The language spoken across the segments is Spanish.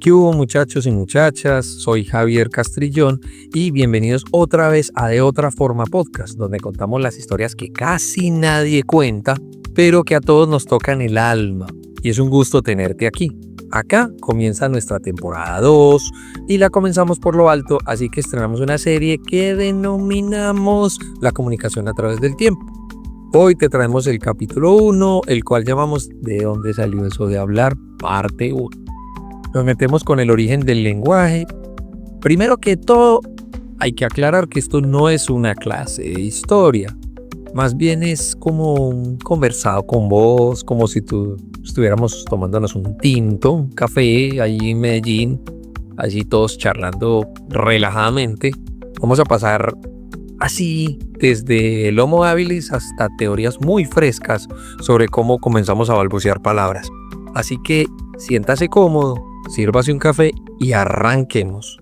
¿Qué hubo, muchachos y muchachas? Soy Javier Castrillón y bienvenidos otra vez a De Otra Forma Podcast, donde contamos las historias que casi nadie cuenta, pero que a todos nos tocan el alma. Y es un gusto tenerte aquí. Acá comienza nuestra temporada 2 y la comenzamos por lo alto, así que estrenamos una serie que denominamos La comunicación a través del tiempo. Hoy te traemos el capítulo 1, el cual llamamos ¿De dónde salió eso de hablar? Parte 1. Nos metemos con el origen del lenguaje. Primero que todo, hay que aclarar que esto no es una clase de historia. Más bien es como un conversado con vos, como si estuviéramos tomándonos un tinto, un café allí en Medellín, allí todos charlando relajadamente. Vamos a pasar así desde el Homo habilis hasta teorías muy frescas sobre cómo comenzamos a balbucear palabras. Así que siéntase cómodo, sírvase un café y arranquemos.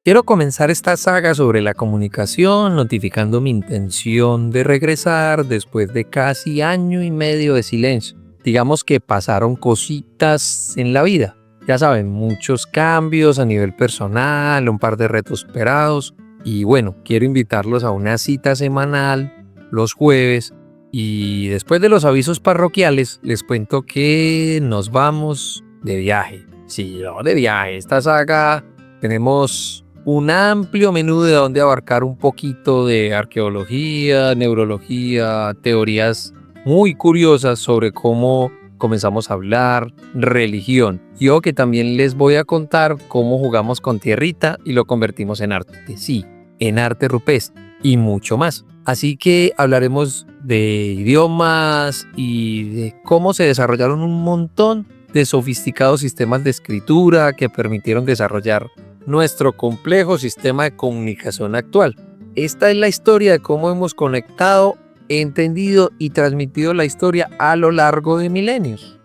Quiero comenzar esta saga sobre la comunicación notificando mi intención de regresar después de casi año y medio de silencio. Digamos que pasaron cositas en la vida. Ya saben, muchos cambios a nivel personal, un par de retos esperados. Y bueno, quiero invitarlos a una cita semanal los jueves. Y después de los avisos parroquiales, les cuento que nos vamos de viaje. Sí, de viaje. Esta saga tenemos un amplio menú de donde abarcar un poquito de arqueología, neurología, teorías muy curiosas sobre cómo comenzamos a hablar, religión. Yo que también les voy a contar cómo jugamos con tierrita y lo convertimos en arte. Sí, en arte rupestre y mucho más. Así que hablaremos de idiomas y de cómo se desarrollaron un montón de sofisticados sistemas de escritura que permitieron desarrollar nuestro complejo sistema de comunicación actual. Esta es la historia de cómo hemos conectado, entendido y transmitido la historia a lo largo de milenios.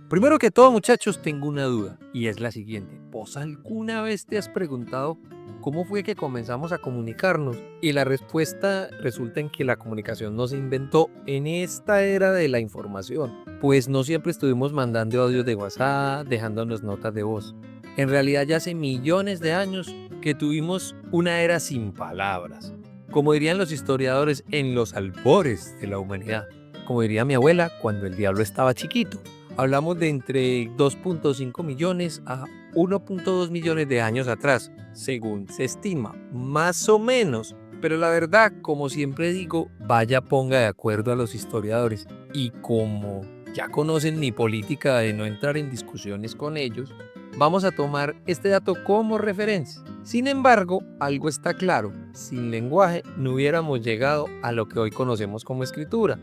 Primero que todo, muchachos, tengo una duda y es la siguiente. ¿Vos alguna vez te has preguntado cómo fue que comenzamos a comunicarnos? Y la respuesta resulta en que la comunicación no se inventó en esta era de la información, pues no siempre estuvimos mandando audios de WhatsApp, dejándonos notas de voz. En realidad ya hace millones de años que tuvimos una era sin palabras. Como dirían los historiadores, en los albores de la humanidad. Como diría mi abuela, cuando el diablo estaba chiquito. Hablamos de entre 2.5 millones a 1.2 millones de años atrás, según se estima, más o menos. Pero la verdad, como siempre digo, vaya ponga de acuerdo a los historiadores. Y como ya conocen mi política de no entrar en discusiones con ellos, vamos a tomar este dato como referencia. Sin embargo, algo está claro, sin lenguaje no hubiéramos llegado a lo que hoy conocemos como escritura.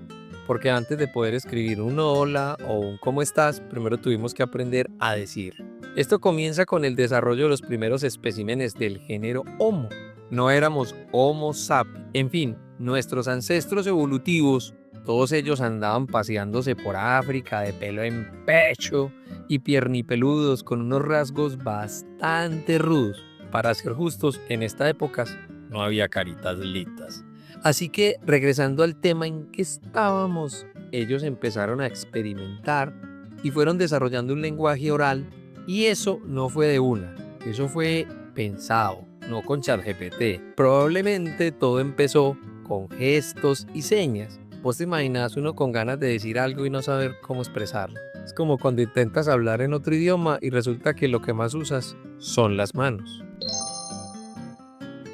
Porque antes de poder escribir un hola o un cómo estás, primero tuvimos que aprender a decir. Esto comienza con el desarrollo de los primeros especímenes del género Homo. No éramos Homo sapiens. En fin, nuestros ancestros evolutivos, todos ellos andaban paseándose por África de pelo en pecho y piernipeludos con unos rasgos bastante rudos. Para ser justos, en esta época no había caritas lindas. Así que, regresando al tema en que estábamos, ellos empezaron a experimentar y fueron desarrollando un lenguaje oral, y eso no fue de una, eso fue pensado, no con ChatGPT. Probablemente todo empezó con gestos y señas. ¿Vos te imaginas uno con ganas de decir algo y no saber cómo expresarlo? Es como cuando intentas hablar en otro idioma y resulta que lo que más usas son las manos.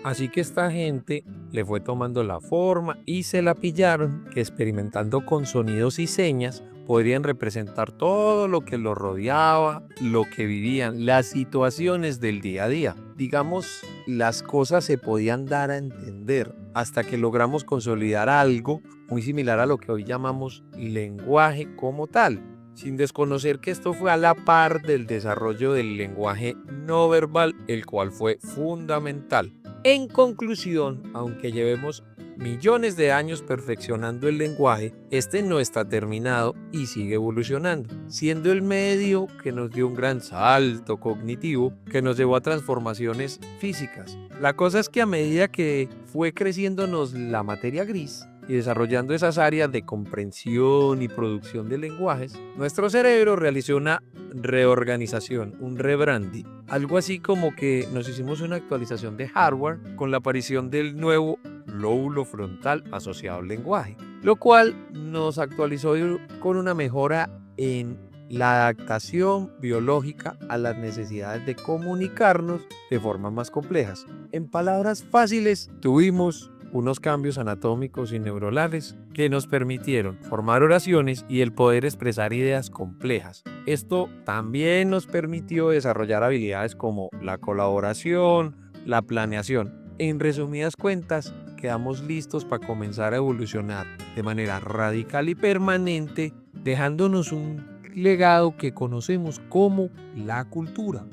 Así que esta gente le fue tomando la forma y se la pillaron que experimentando con sonidos y señas podrían representar todo lo que los rodeaba, lo que vivían, las situaciones del día a día. Digamos, las cosas se podían dar a entender hasta que logramos consolidar algo muy similar a lo que hoy llamamos lenguaje como tal, sin desconocer que esto fue a la par del desarrollo del lenguaje no verbal, el cual fue fundamental. En conclusión, aunque llevemos millones de años perfeccionando el lenguaje, este no está terminado y sigue evolucionando, siendo el medio que nos dio un gran salto cognitivo que nos llevó a transformaciones físicas. La cosa es que a medida que fue creciéndonos la materia gris y desarrollando esas áreas de comprensión y producción de lenguajes, nuestro cerebro realizó una reorganización, un rebranding. Algo así como que nos hicimos una actualización de hardware con la aparición del nuevo lóbulo frontal asociado al lenguaje, lo cual nos actualizó con una mejora en la adaptación biológica a las necesidades de comunicarnos de formas más complejas. En palabras fáciles, tuvimos unos cambios anatómicos y neuronales que nos permitieron formar oraciones y el poder expresar ideas complejas. Esto también nos permitió desarrollar habilidades como la colaboración, la planeación. En resumidas cuentas, quedamos listos para comenzar a evolucionar de manera radical y permanente, dejándonos un legado que conocemos como la cultura.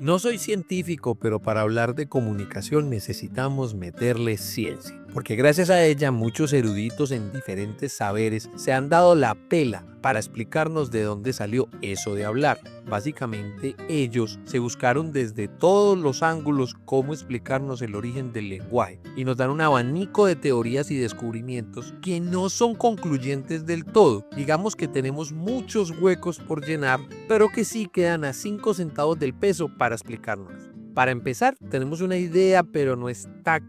No soy científico, pero para hablar de comunicación necesitamos meterle ciencia, porque gracias a ella muchos eruditos en diferentes saberes se han dado la pela para explicarnos de dónde salió eso de hablar. Básicamente ellos se buscaron desde todos los ángulos cómo explicarnos el origen del lenguaje y nos dan un abanico de teorías y descubrimientos que no son concluyentes del todo. Digamos que tenemos muchos huecos por llenar, pero que sí quedan a 5 centavos del peso para explicarnos. Para empezar, tenemos una idea, pero no está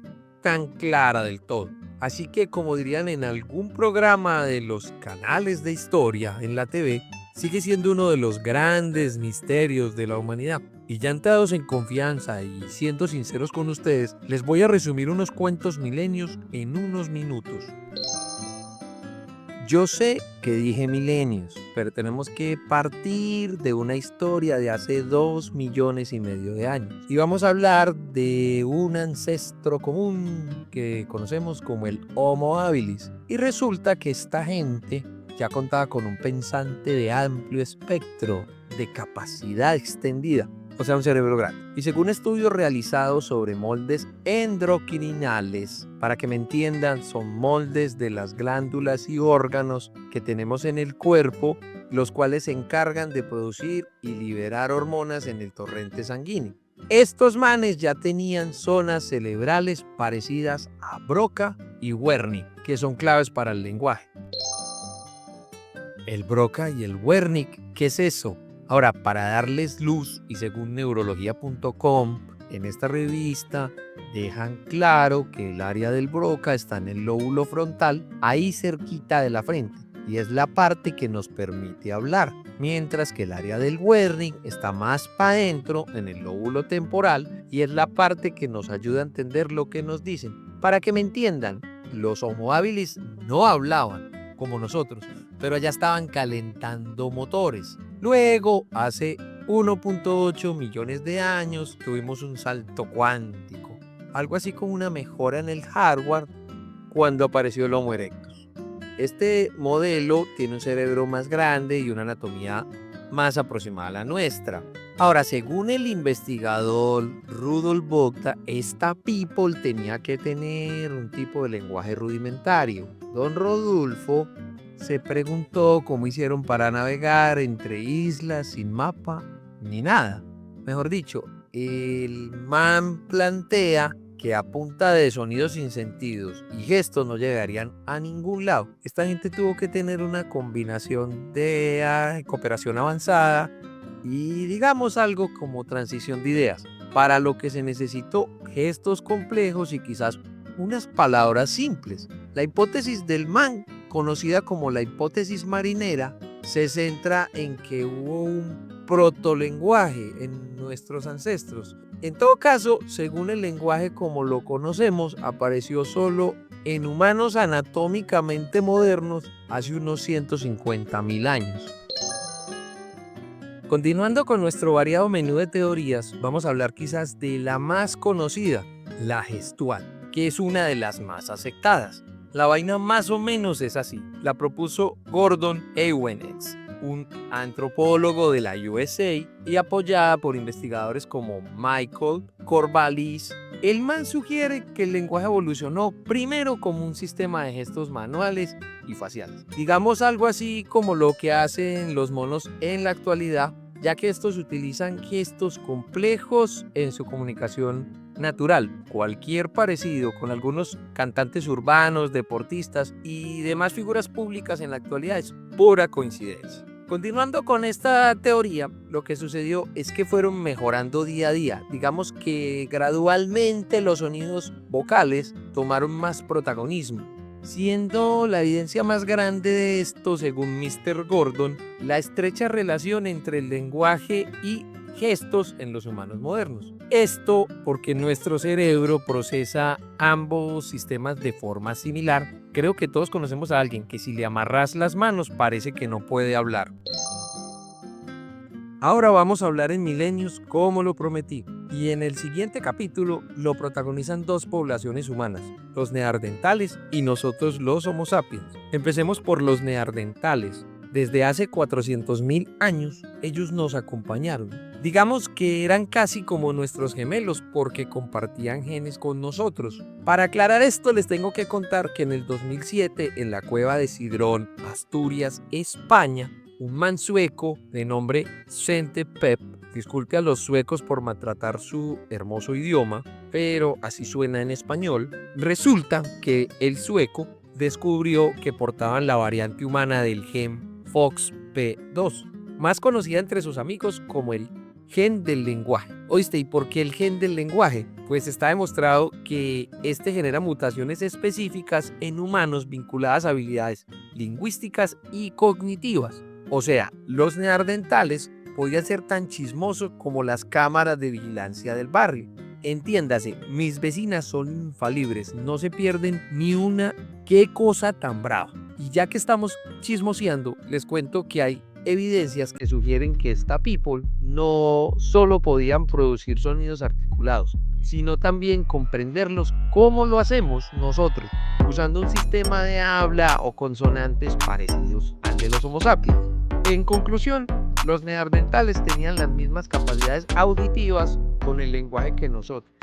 tan clara del todo. Así que, como dirían en algún programa de los canales de historia en la TV, sigue siendo uno de los grandes misterios de la humanidad. Y ya entrados en confianza y siendo sinceros con ustedes, les voy a resumir unos cuantos milenios en unos minutos. Yo sé que dije milenios, pero tenemos que partir de una historia de hace 2,5 millones de años. Y vamos a hablar de un ancestro común que conocemos como el Homo habilis. Y resulta que esta gente ya contaba con un pensante de amplio espectro, de capacidad extendida, o sea, un cerebro grande. Y según estudios realizados sobre moldes endocrinales, para que me entiendan, son moldes de las glándulas y órganos que tenemos en el cuerpo, los cuales se encargan de producir y liberar hormonas en el torrente sanguíneo. Estos manes ya tenían zonas cerebrales parecidas a Broca y Wernicke, que son claves para el lenguaje. El Broca y el Wernicke, ¿qué es eso? Ahora, para darles luz, y según neurología.com, en esta revista dejan claro que el área del Broca está en el lóbulo frontal, ahí cerquita de la frente, y es la parte que nos permite hablar, mientras que el área del Wernicke está más para adentro, en el lóbulo temporal, y es la parte que nos ayuda a entender lo que nos dicen. Para que me entiendan, los Homo habilis no hablaban como nosotros, pero ya estaban calentando motores. Luego, hace 1,8 millones de años, tuvimos un salto cuántico, algo así como una mejora en el hardware cuando apareció el Homo erectus. Este modelo tiene un cerebro más grande y una anatomía más aproximada a la nuestra. Ahora, según el investigador Rudolf Bogda, esta people tenía que tener un tipo de lenguaje rudimentario. Don Rodolfo se preguntó cómo hicieron para navegar entre islas sin mapa ni nada. Mejor dicho, el man plantea que a punta de sonidos sin sentidos y gestos no llegarían a ningún lado. Esta gente tuvo que tener una combinación de cooperación avanzada y digamos algo como transición de ideas, para lo que se necesitó gestos complejos y quizás unas palabras simples. La hipótesis del man, conocida como la hipótesis marinera, se centra en que hubo un protolenguaje en nuestros ancestros. En todo caso, según el lenguaje como lo conocemos, apareció solo en humanos anatómicamente modernos hace unos 150.000 años. Continuando con nuestro variado menú de teorías, vamos a hablar quizás de la más conocida, la gestual, que es una de las más aceptadas. La vaina más o menos es así. La propuso Gordon Eiwenetz, un antropólogo de la USA y apoyada por investigadores como Michael Corvallis. El man sugiere que el lenguaje evolucionó primero como un sistema de gestos manuales y faciales. Digamos algo así como lo que hacen los monos en la actualidad, ya que estos utilizan gestos complejos en su comunicación natural. Cualquier parecido con algunos cantantes urbanos, deportistas y demás figuras públicas en la actualidad es pura coincidencia. Continuando con esta teoría, lo que sucedió es que fueron mejorando día a día. Digamos que gradualmente los sonidos vocales tomaron más protagonismo, siendo la evidencia más grande de esto, según Mr. Gordon, la estrecha relación entre el lenguaje y gestos en los humanos modernos. Esto porque nuestro cerebro procesa ambos sistemas de forma similar. Creo que todos conocemos a alguien que si le amarras las manos parece que no puede hablar. Ahora vamos a hablar en milenios como lo prometí. Y en el siguiente capítulo lo protagonizan dos poblaciones humanas, los neandertales y nosotros los Homo sapiens. Empecemos por los neandertales. Desde hace 400.000 años ellos nos acompañaron. Digamos que eran casi como nuestros gemelos porque compartían genes con nosotros. Para aclarar esto les tengo que contar que en el 2007 en la cueva de Sidrón, Asturias, España, un man sueco de nombre Sente Pep, disculpe a los suecos por maltratar su hermoso idioma, pero así suena en español, resulta que el sueco descubrió que portaban la variante humana del gen FOXP2, más conocida entre sus amigos como el gen del lenguaje. ¿Oíste? ¿Y por qué el gen del lenguaje? Pues está demostrado que este genera mutaciones específicas en humanos vinculadas a habilidades lingüísticas y cognitivas. O sea, los neandertales podían ser tan chismosos como las cámaras de vigilancia del barrio. Entiéndase, mis vecinas son infalibles, no se pierden ni una. ¡Qué cosa tan brava! Y ya que estamos chismoseando, les cuento que hay evidencias que sugieren que esta people no solo podían producir sonidos articulados, sino también comprenderlos como lo hacemos nosotros, usando un sistema de habla o consonantes parecidos al de los Homo sapiens. En conclusión, los neandertales tenían las mismas capacidades auditivas con el lenguaje que nosotros.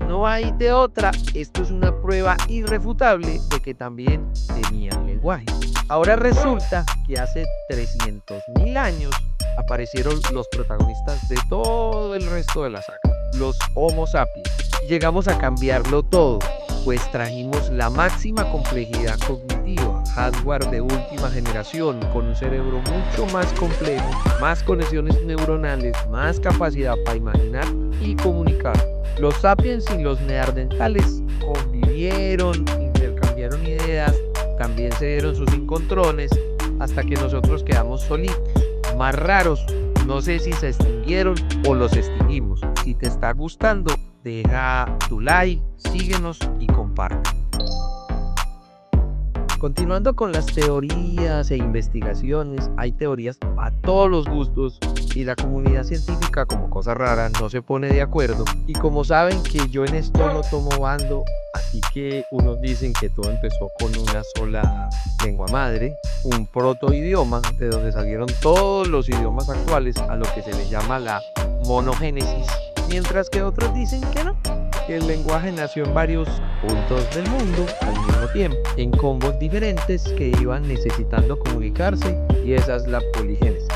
No hay de otra, esto es una prueba irrefutable de que también tenían lenguaje. Ahora resulta que hace 300.000 años aparecieron los protagonistas de todo el resto de la saga, los Homo sapiens. Llegamos a cambiarlo todo, pues trajimos la máxima complejidad cognitiva, hardware de última generación, con un cerebro mucho más complejo, más conexiones neuronales, más capacidad para imaginar y comunicar. Los sapiens y los neandertales convivieron, intercambiaron ideas, también se dieron sus encontrones, hasta que nosotros quedamos solitos, más raros. No sé si se extinguieron o los extinguimos. Si te está gustando, deja tu like, síguenos y comparte. Continuando con las teorías e investigaciones, hay teorías a todos los gustos y la comunidad científica, como cosa rara, no se pone de acuerdo. Y como saben que yo en esto no tomo bando, así que unos dicen que todo empezó con una sola lengua madre, un protoidioma de donde salieron todos los idiomas actuales, a lo que se le llama la monogénesis, mientras que otros dicen que no, que el lenguaje nació en varios puntos del mundo al mismo tiempo, en combos diferentes que iban necesitando comunicarse, y esa es la poligénesis.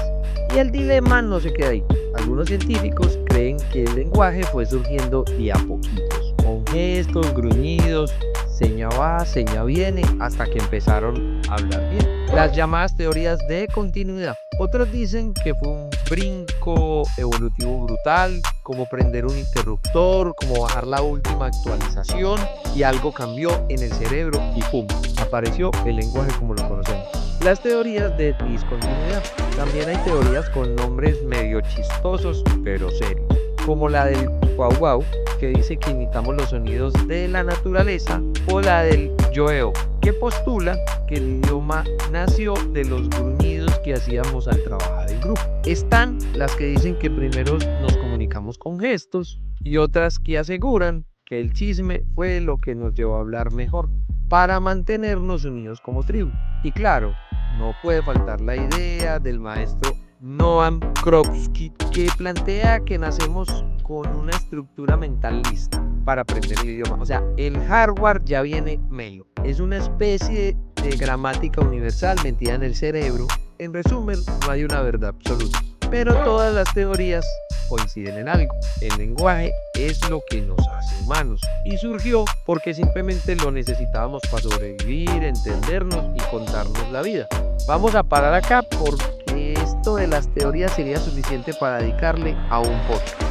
Y el dilema no se queda ahí. Algunos científicos creen que el lenguaje fue surgiendo de a poquitos, con gestos, gruñidos, seña va, seña viene, hasta que empezaron a hablar bien. Las llamadas teorías de continuidad. Otros dicen que fue un brinco evolutivo brutal, como prender un interruptor, como bajar la última actualización y algo cambió en el cerebro y ¡pum! Apareció el lenguaje como lo conocemos. Las teorías de discontinuidad. También hay teorías con nombres medio chistosos pero serios, como la del guau guau, que dice que imitamos los sonidos de la naturaleza, o la del yoeo, que postula que el idioma nació de los gruñidos que hacíamos al trabajar en grupo. Están las que dicen que primero nos comunicamos con gestos, y otras que aseguran que el chisme fue lo que nos llevó a hablar mejor, para mantenernos unidos como tribu. Y claro, no puede faltar la idea del maestro Noam Chomsky, que plantea que nacemos con una estructura mental lista para aprender el idioma. O sea, el hardware ya viene medio. Es una especie de gramática universal metida en el cerebro. En resumen, no hay una verdad absoluta, pero todas las teorías coinciden en algo. El lenguaje es lo que nos hace humanos y surgió porque simplemente lo necesitábamos para sobrevivir, entendernos y contarnos la vida. Vamos a parar acá porque esto de las teorías sería suficiente para dedicarle a un podcast.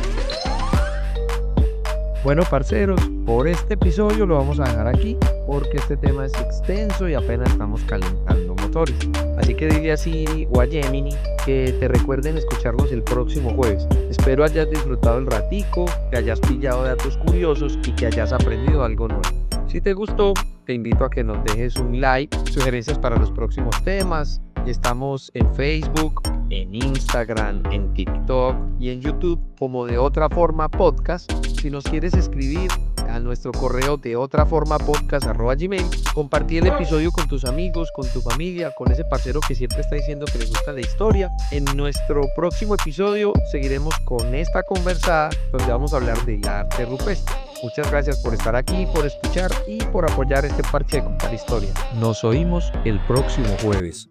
Bueno, parceros, por este episodio lo vamos a dejar aquí porque este tema es extenso y apenas estamos calentando motores. Así que dile a Siri o a Gemini que te recuerden escucharnos el próximo jueves. Espero hayas disfrutado el ratico, que hayas pillado datos curiosos y que hayas aprendido algo nuevo. Si te gustó, te invito a que nos dejes un like, sugerencias para los próximos temas. Estamos en Facebook, en Instagram, en TikTok y en YouTube como De Otra Forma Podcast. Si nos quieres escribir a nuestro correo deotraformapodcast@gmail, compartí el episodio con tus amigos, con tu familia, con ese parcero que siempre está diciendo que le gusta la historia. En nuestro próximo episodio seguiremos con esta conversada donde vamos a hablar del arte rupestre. Muchas gracias por estar aquí, por escuchar y por apoyar este parche de contar historia. Nos oímos el próximo jueves.